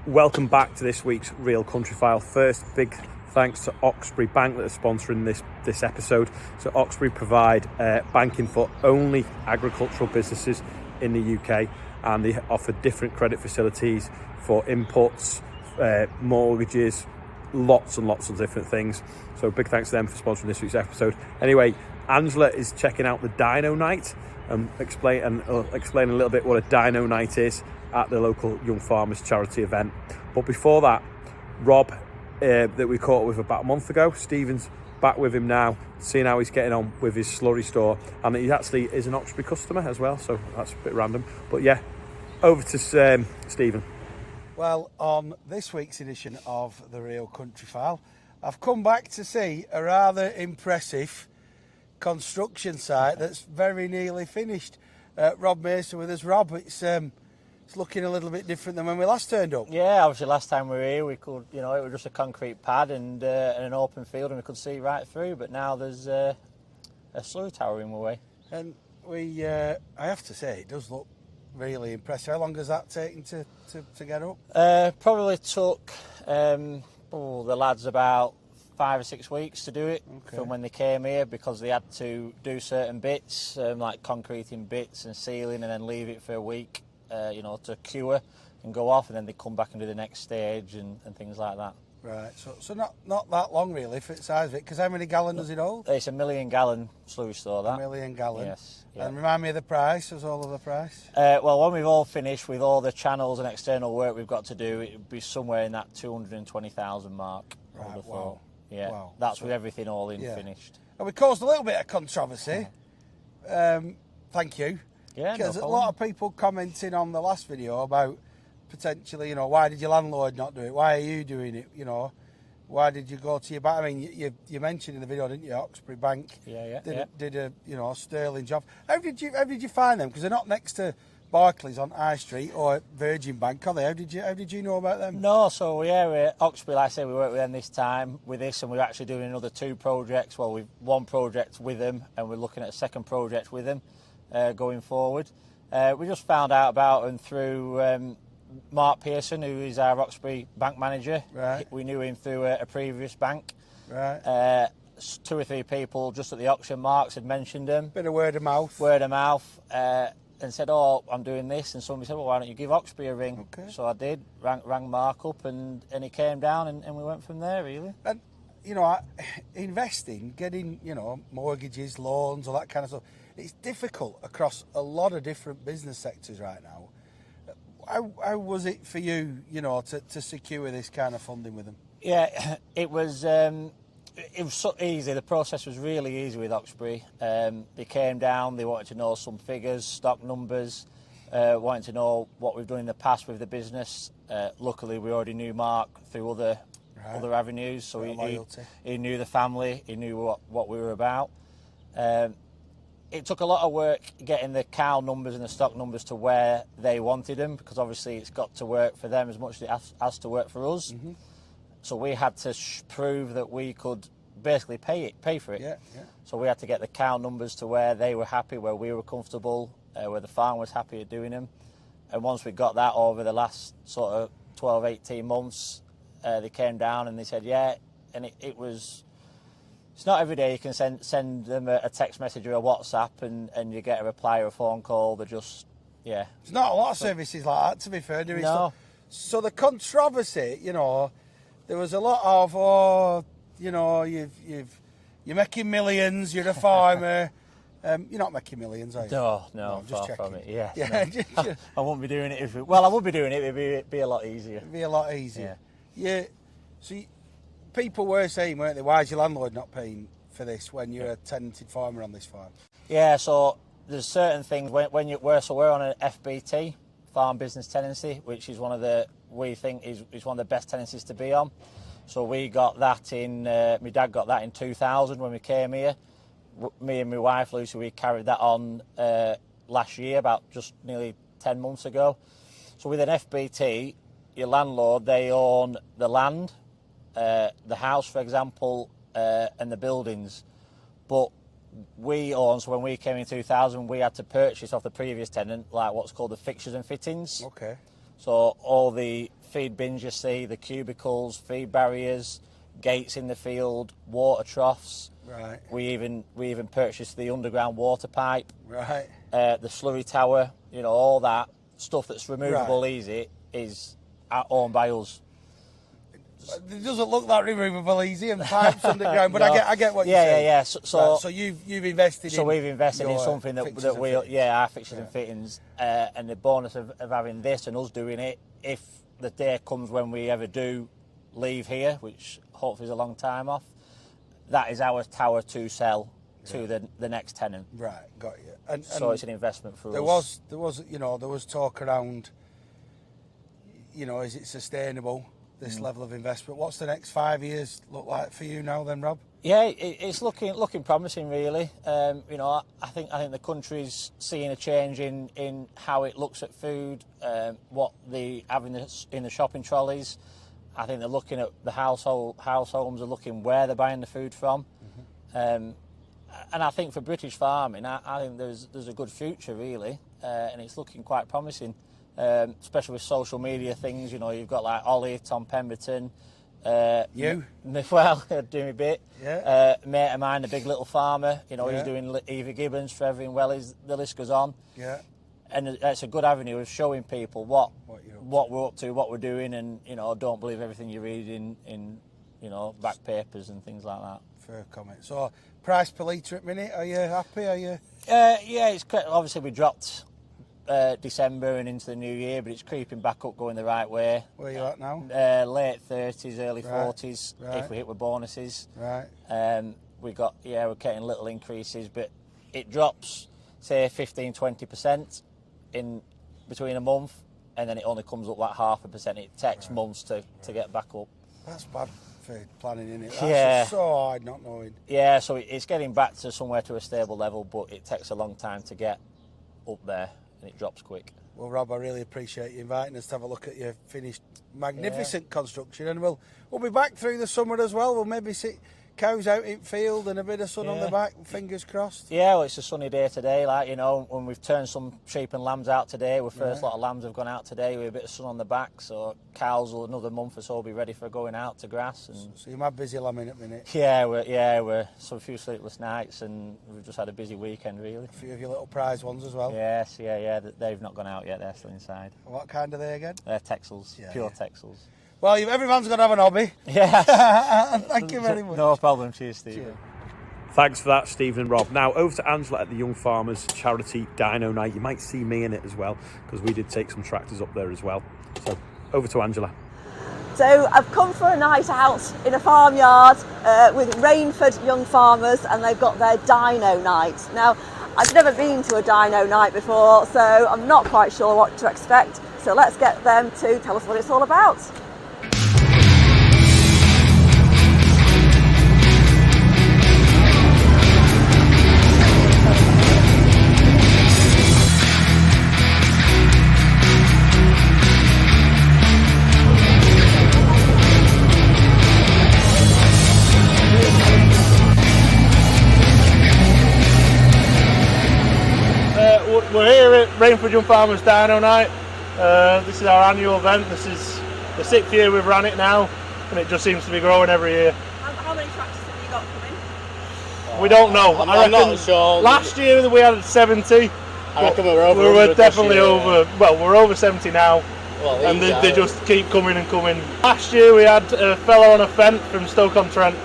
Welcome back to this week's Real Country File. First, big thanks to Oxbury Bank that are sponsoring this episode. So Oxbury provide banking for only agricultural businesses in the UK, and they offer different credit facilities for inputs, mortgages, lots and lots of different things. So big thanks to them for sponsoring this week's episode. Anyway, Angela is checking out the Dino Night and explain a little bit what a Dino Night is at the local Young Farmers charity event. But before that, Rob, that we caught with about a month ago, Stephen's back with him now, seeing how he's getting on with his slurry store, and he actually is an Oxbury customer as well, so that's a bit random. But yeah, over to Stephen. Well, on this week's edition of the Real Country File, I've come back to see a rather impressive construction site that's very nearly finished. Rob Mason with us. Rob, it's looking a little bit different than when we last turned up. Yeah, obviously last time we were here, we could, it was just a concrete pad and an open field, and we could see right through. But now there's a slurry tower in the way. And I have to say, it does look really impressive. How long has that taken to get up? Probably took the lads about 5 or 6 weeks to do it from when they came here, because they had to do certain bits, like concreting bits and sealing, and then leave it for a week, to cure and go off, and then they come back and do the next stage and things like that. Right, so not that long really for the size of it, because how many gallon does it hold? It's a 1 million gallon slurry store, that. 1 million gallon? Yes. Yeah. And remind me of the price, was all of the price? Well, when we've all finished with all the channels and external work we've got to do, it would be somewhere in that 220,000 mark. Right, wow. Yeah, wow. That's with everything all in finished. And we caused a little bit of controversy. Thank you. Yeah, because no a lot of people commenting on the last video about potentially, why did your landlord not do it? Why are you doing it? Why did you go to your bank? I mean, you mentioned in the video, didn't you? Oxbury Bank did a sterling job. How did you find them? Because they're not next to Barclays on High Street or Virgin Bank, are they? How did you know about them? No, so yeah, Oxbury, like I say, we worked with them this time with this, and we're actually doing another 2 projects. Well, we've 1 project with them, and we're looking at a 2nd project with them going forward. We just found out about them through Mark Pearson, who is our Oxbury bank manager. Right. We knew him through a previous bank. Right. 2 or 3 people just at the auction marks had mentioned them. Bit of word of mouth. Word of mouth. And said, I'm doing this, and somebody said, well, why don't you give Oxbury a ring? Okay. So I did, rang Mark up, and he came down, and we went from there, really. And, investing, getting, mortgages, loans, all that kind of stuff, it's difficult across a lot of different business sectors right now. How was it for you, to secure this kind of funding with them? Yeah, it was so easy. The process was really easy with Oxbury. They came down, they wanted to know some figures, stock numbers, wanted to know what we've done in the past with the business. Luckily, we already knew Mark through other avenues, so he knew the family, he knew what we were about. It took a lot of work getting the cow numbers and the stock numbers to where they wanted them, because obviously it's got to work for them as much as it has to work for us. Mm-hmm. So we had to prove that we could basically pay for it. Yeah. So we had to get the cow numbers to where they were happy, where we were comfortable, where the farm was happy at doing them. And once we got that over the last sort of 12, 18 months, they came down and they said, yeah, and it was... It's not every day you can send them a text message or a WhatsApp and you get a reply or a phone call. They're just, yeah. There's not a lot of services like that, to be fair. No. So the controversy, there was a lot of, you're making millions, you're a farmer. You're not making millions, are you? No, just far checking. from it. Yes, Yeah, no. I wouldn't be doing it I would be doing it. It'd be a lot easier. It'd be a lot easier. Yeah. So people were saying, weren't they, why is your landlord not paying for this when you're a tenanted farmer on this farm? Yeah. So there's certain things we're on an FBT, farm business tenancy, which is we think is one of the best tenancies to be on. So we got that my dad got that in 2000 when we came here. Me and my wife Lucy, we carried that on last year, about just nearly 10 months ago. So with an FBT, your landlord, they own the land, the house, for example, and the buildings. But we own, so when we came in 2000, we had to purchase off the previous tenant, like what's called the fixtures and fittings. Okay. So all the feed bins you see, the cubicles, feed barriers, gates in the field, water troughs. Right. We even purchased the underground water pipe. Right. The slurry tower, you know, all that stuff that's removable Right. easy is owned by us. It doesn't look that removable easy and pipes underground, but No. I get what you're saying. Yeah. So you've invested. So we've invested in your something fixtures that and we, fittings. our fixtures and fittings, and the bonus of having this and us doing it, if the day comes when we ever do leave here, which hopefully is a long time off, that is our tower to sell to the next tenant. Right, got you. And So it's an investment for there us. there was talk around, is it sustainable, this level of investment? What's the next 5 years look like for you now then, Rob? Yeah, it's looking promising, really. I think the country's seeing a change in how it looks at food, what they have in the shopping trolleys. I think they're looking at the households are looking where they're buying the food from, and I think for British farming, I think there's a good future really, and it's looking quite promising, especially with social media things. You've got like Ollie, Tom Pemberton. You? Well, doing a bit. Yeah. Mate of mine, the big little farmer. He's Yeah. doing Eva Gibbons, Trevor and Wellies. The list goes on. Yeah. And it's a good avenue of showing people what you're up we're up to, what we're doing, and don't believe everything you read in back papers and things like that. Fair comment. So, price per litre at minute, are you happy? Are you? Yeah, it's obviously we dropped December and into the new year, but it's creeping back up, going the right way. Where are you at now? Late 30s, early 40s, right. if we hit with bonuses. Right. We're getting little increases, but it drops, say 15-20% in between a month, and then it only comes up like 0.5%. It takes months to get back up. That's bad for planning, isn't it? That's Yeah. so hard not knowing. Yeah, so it's getting back to somewhere to a stable level, but it takes a long time to get up there, and it drops quick. Well, Rob, I really appreciate you inviting us to have a look at your finished, magnificent construction, and we'll be back through the summer as well. We'll maybe see cows out in field and a bit of sun on the back, fingers crossed. Yeah, well, it's a sunny day today, when we've turned some sheep and lambs out today, our first lot of lambs have gone out today with a bit of sun on the back, so cows will another month or so be ready for going out to grass. And So you're mad busy lambing at the minute. we're a few sleepless nights, and we've just had a busy weekend really. A few of your little prize ones as well. Yes, they've not gone out yet, they're still inside. What kind are they again? They're Texels, pure Texels. Well, everyone's got to have an hobby. Yes. Thank you very much. No problem, cheers Stephen. Cheers. Thanks for that, Stephen and Rob. Now, over to Angela at the Young Farmers charity Dino Night. You might see me in it as well, because we did take some tractors up there as well. So, over to Angela. So I've come for a night out in a farmyard with Rainford Young Farmers, and they've got their Dino Night. Now, I've never been to a Dino Night before, so I'm not quite sure what to expect. So let's get them to tell us what it's all about. We're here at Rainford Young Farmers Dyno Night. This is our annual event. This is the 6th year we've run it now, and it just seems to be growing every year. How many tractors have you got coming? We don't know. I'm not sure. Last year we had 70. I reckon we're over. We were 100 definitely this year, over. Well, we're over 70 now, Well, and they just keep coming and coming. Last year we had a fella on a Fent from Stoke-on-Trent.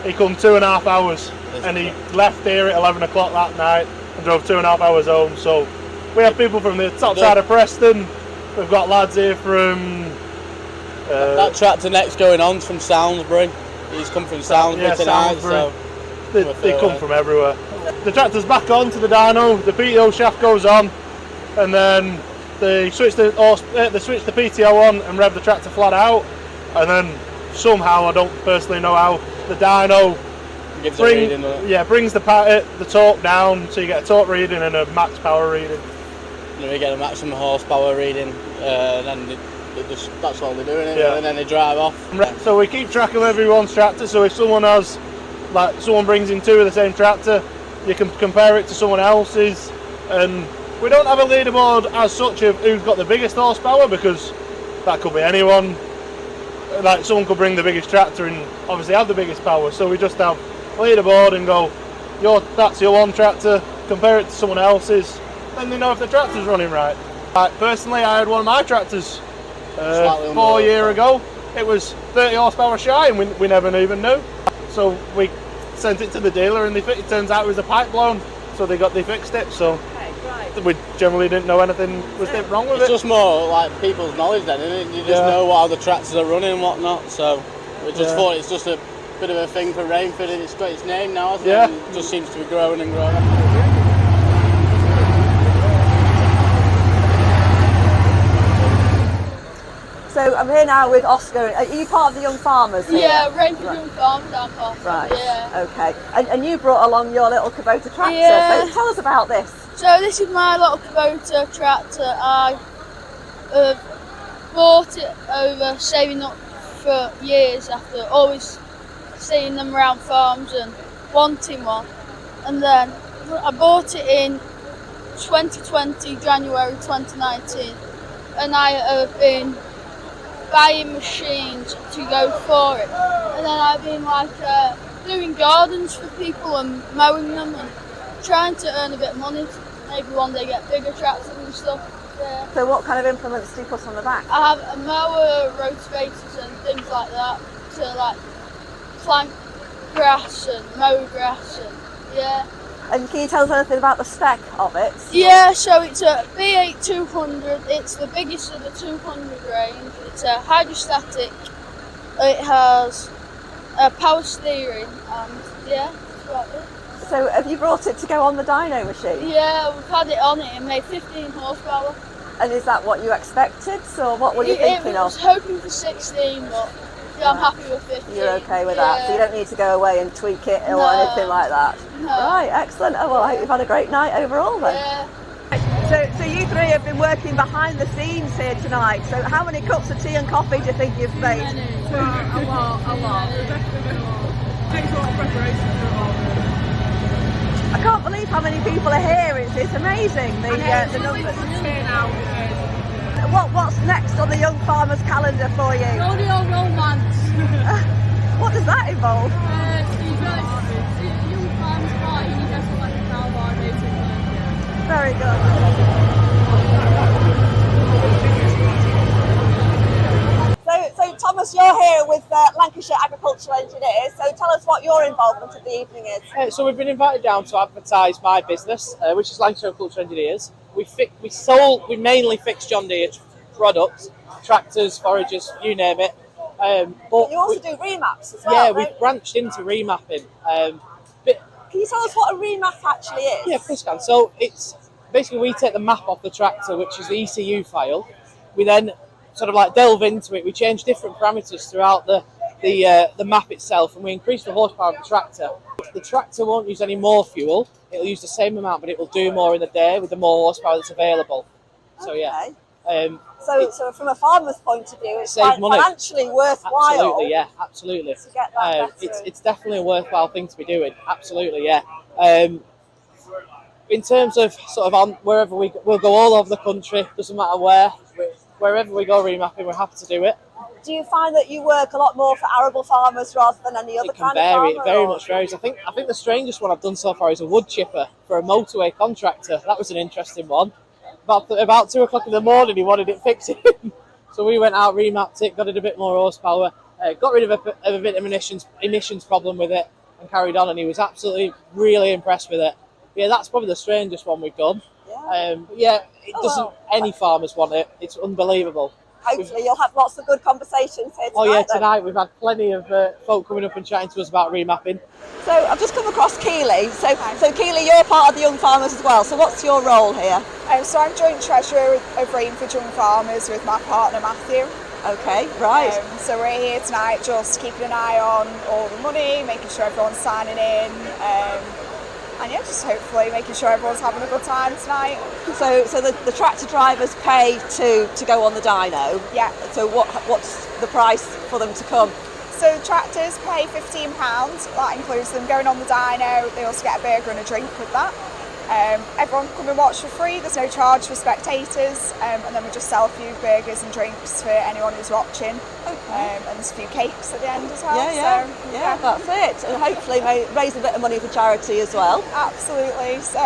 He come 2.5 hours, and he left here at 11 o'clock that night and drove 2.5 hours home. So we have people from the top side of Preston. We've got lads here from that tractor next going on's from Salisbury. He's come from Salisbury tonight, Salisbury. so They come from everywhere. The tractor's back on to the dyno, the PTO shaft goes on, and then they switch the PTO on and rev the tractor flat out, and then somehow, I don't personally know how, the dyno gives a reading. brings the torque down, so you get a torque reading and a max power reading. And we get a maximum horsepower reading, and then that's all they're doing, Yeah. and then they drive off. So we keep track of everyone's tractor, so if someone brings in two of the same tractor, you can compare it to someone else's, and we don't have a leaderboard as such of who's got the biggest horsepower, because that could be anyone. Like someone could bring the biggest tractor and obviously have the biggest power. So we just have leaderboard and go, that's your one tractor, compare it to someone else's, then they know if the tractor's running right. Like personally, I had one of my tractors 4 years ago. It was 30 horsepower shy and we never even knew. So we sent it to the dealer and it turns out it was a pipe blown, so they fixed it. So we generally didn't know anything was wrong with it. It's just more like people's knowledge then, isn't it? You just know what other tractors are running and whatnot. So we just thought it's just a bit of a thing for Rainford, and it's got its name now, hasn't it? And it just seems to be growing and growing. So I'm here now with Oscar. Are you part of the Young Farmers here? Yeah, Rainford Young Farmers Dyno. Right. Yeah. Okay. And you brought along your little Kubota tractor. Yeah. So tell us about this. So this is my little Kubota tractor. I bought it over saving up for years after always seeing them around farms and wanting one. And then I bought it in 2020, January 2019. And I have been buying machines to go for it, and then I've been like doing gardens for people and mowing them and trying to earn a bit of money. Maybe one day get bigger tractors and stuff. Yeah. So what kind of implements do you put on the back? I have a mower, rotavators and things like that to like plant grass and mow grass and And can you tell us anything about the spec of it? Yeah, so it's a B8 200. It's the biggest of the 200 range. It's a hydrostatic. It has a power steering, and that's about it. So have you brought it to go on the dyno machine? Yeah, we've had it on it and made 15 horsepower. And is that what you expected, or what were you thinking I was hoping for 16, but I'm happy with 15. You're okay with that, so you don't need to go away and tweak it or anything like that? No. Right, excellent. Oh, well, I hope you've had a great night overall then. Yeah. So you three have been working behind the scenes here tonight. So how many cups of tea and coffee do you think you've made? A lot. Definitely been a lot. Takes a lot of preparation for a lot. I can't believe how many people are here. It's amazing, the numbers. What's next on the Young Farmers calendar for you? Rodeo romance. What does that involve? Young Farmers party, you dress up like a cowboy, basically. Very good. So Thomas, you're here with Lancashire Agricultural Engineers. So tell us what your involvement of the evening is. So we've been invited down to advertise my business, which is Lancashire Agricultural Engineers. We mainly fix John Deere products, tractors, foragers, you name it. But you also do remaps as well. Yeah, right? we've branched into remapping. Can you tell us what a remap actually is? Yeah, of course I can. So it's basically we take the map off the tractor, which is the ECU file. We then sort of like delve into it. We change different parameters throughout the map itself, and we increase the horsepower of the tractor. The tractor won't use any more fuel. It'll use the same amount, but it will do more in the day with the more horsepower that's available. So yeah. So from a farmer's point of view, it's save money. Financially worthwhile. Absolutely, yeah, absolutely. To get that it's definitely a worthwhile thing to be doing. Absolutely, yeah. In terms of sort of on wherever we'll go all over the country. Doesn't matter where. Wherever we go remapping, we're happy to do it. Do you find that you work a lot more for arable farmers rather than any other kind of farmer? It very much varies. I think the strangest one I've done so far is a wood chipper for a motorway contractor. That was an interesting one. About 2 o'clock in the morning, he wanted it fixing. So we went out, remapped it, got it a bit more horsepower, got rid of a bit of emissions problem with it, and carried on. And he was absolutely really impressed with it. Yeah, that's probably the strangest one we've done. Any farmers want it. It's unbelievable. Hopefully you'll have lots of good conversations here tonight. Tonight we've had plenty of folk coming up and chatting to us about remapping. So I've just come across Keely. So Keely, you're part of the Young Farmers as well. So what's your role here? So I'm joint treasurer of Rainford Young Farmers with my partner Matthew. Okay, right. So we're here tonight just keeping an eye on all the money, making sure everyone's signing in. And yeah, just hopefully making sure everyone's having a good time tonight. So the tractor drivers pay to go on the dyno? Yeah. So what's the price for them to come? So the tractors pay £15. That includes them going on the dyno. They also get a burger and a drink with that. Everyone can come and watch for free. There's no charge for spectators, and then we just sell a few burgers and drinks for anyone who's watching. And there's a few cakes at the end as well. Yeah, that's it. And hopefully raise a bit of money for charity as well. Absolutely. So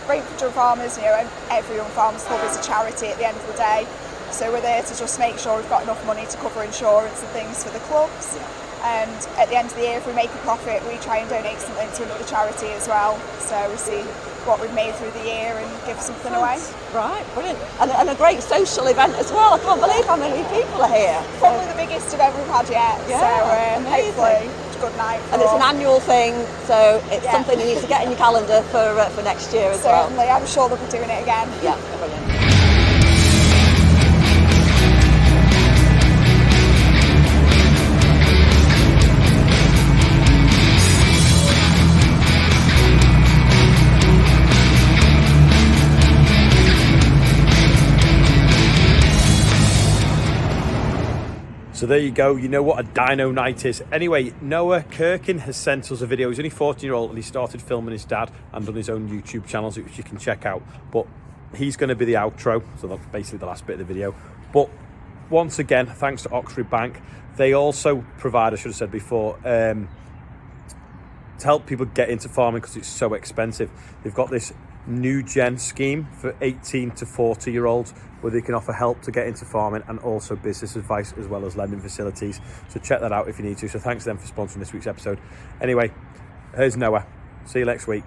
Rainford Young Farmers, every Young Farmers Club is a charity at the end of the day. So we're there to just make sure we've got enough money to cover insurance and things for the clubs. And at the end of the year, if we make a profit, we try and donate something to another charity as well. So we see what we've made through the year and give something away. Right, brilliant. And a great social event as well. I can't believe how many people are here. Probably the biggest event we've had yet. Yeah, so hopefully it's a good night. And it's an annual thing, so it's something you need to get in your calendar for next year as well. Certainly, I'm sure they'll be doing it again. Yeah, brilliant. So there you go, you know what a Dino Night is. Anyway, Noah Kirkin has sent us a video. He's only 14-year-old and he started filming his dad and done his own YouTube channels, which you can check out. But he's going to be the outro, so that's basically the last bit of the video. But once again, thanks to Oxford Bank. They also provide, I should have said before, to help people get into farming because it's so expensive. They've got this new gen scheme for 18 to 40-year-olds where they can offer help to get into farming and also business advice as well as lending facilities. So check that out if you need to. So thanks to them for sponsoring this week's episode. Anyway, here's Noah. See you next week.